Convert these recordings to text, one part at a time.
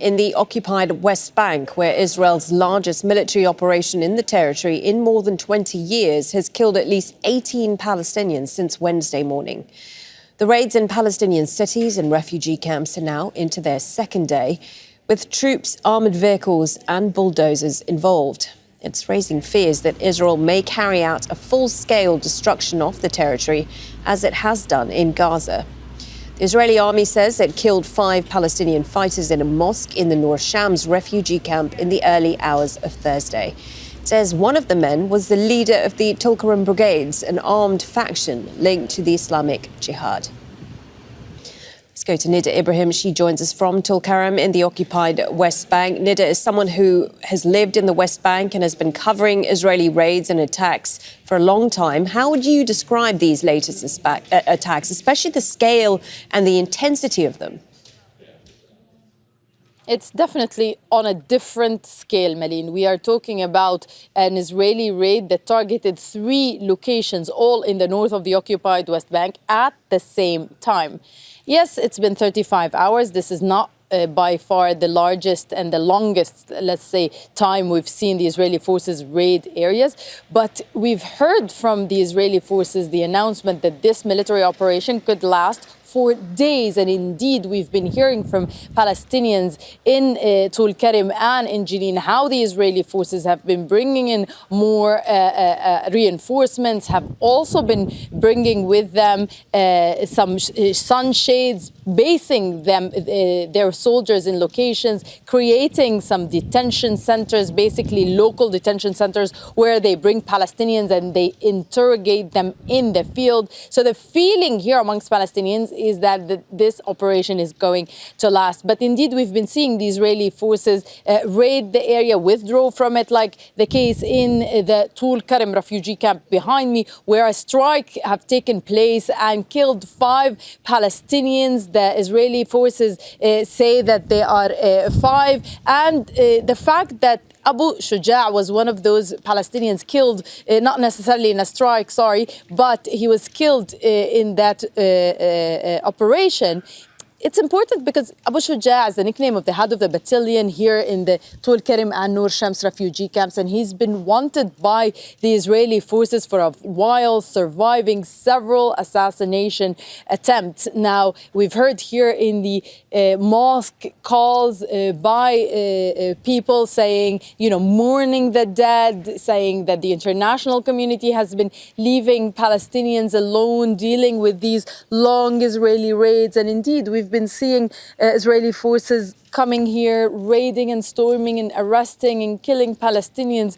in the occupied West Bank, where Israel's largest military operation in the territory in more than 20 years has killed at least 18 Palestinians since Wednesday morning. The raids in Palestinian cities and refugee camps are now into their second day, with troops, armoured vehicles and bulldozers involved. It's raising fears that Israel may carry out a full-scale destruction of the territory, as it has done in Gaza. The Israeli army says it killed 5 Palestinian fighters in a mosque in the Nur Shams refugee camp in the early hours of Thursday. It says one of the men was the leader of the Tulkarem Brigades, an armed faction linked to the Islamic Jihad. Let's go to Nida Ibrahim. She joins us from Tulkarem in the occupied West Bank. Nida is someone who has lived in the West Bank and has been covering Israeli raids and attacks for a long time. How would you describe these latest attacks, especially the scale and the intensity of them? It's definitely on a different scale, Malin. We are talking about an Israeli raid that targeted 3 locations, all in the north of the occupied West Bank at the same time. Yes, it's been 35 hours. This is not by far the largest and the longest, let's say, time we've seen the Israeli forces raid areas. But we've heard from the Israeli forces the announcement that this military operation could last for days. And indeed, we've been hearing from Palestinians in Tulkarem and in Jenin how the Israeli forces have been bringing in more reinforcements, have also been bringing with them some sunshades, basing them, their soldiers in locations, creating some detention centers, basically local detention centers where they bring Palestinians and they interrogate them in the field. So the feeling here amongst Palestinians is that this operation is going to last. But indeed, we've been seeing the Israeli forces raid the area, withdraw from it, like the case in the Tulkarem refugee camp behind me, where a strike have taken place and killed 5 Palestinians. The Israeli forces say that they are 5. And the fact that Abu Shuja was one of those Palestinians killed, not necessarily in a strike, but he was killed in that operation. It's important because Abu Shuja is the nickname of the head of the battalion here in the Tulkarem and Nur Shams refugee camps, and he's been wanted by the Israeli forces for a while, surviving several assassination attempts. Now, we've heard here in the mosque calls by people saying, mourning the dead, saying that the international community has been leaving Palestinians alone, dealing with these long Israeli raids. And indeed, we've been seeing Israeli forces coming here, raiding and storming and arresting and killing Palestinians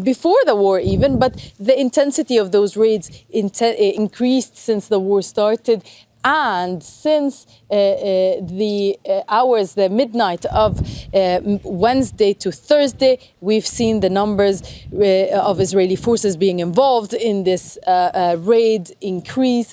before the war even. But the intensity of those raids increased since the war started. And since the midnight of Wednesday to Thursday, we've seen the numbers of Israeli forces being involved in this raid increase.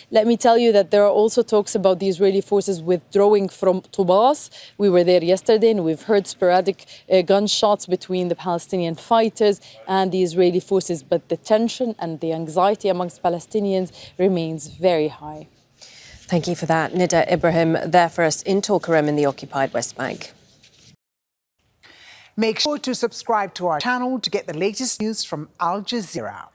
Let me tell you that there are also talks about the Israeli forces withdrawing from Tubas. We were there yesterday and we've heard sporadic gunshots between the Palestinian fighters and the Israeli forces. But the tension and the anxiety amongst Palestinians remains very high. Thank you for that. Nida Ibrahim there for us in Tulkarem in the occupied West Bank. Make sure to subscribe to our channel to get the latest news from Al Jazeera.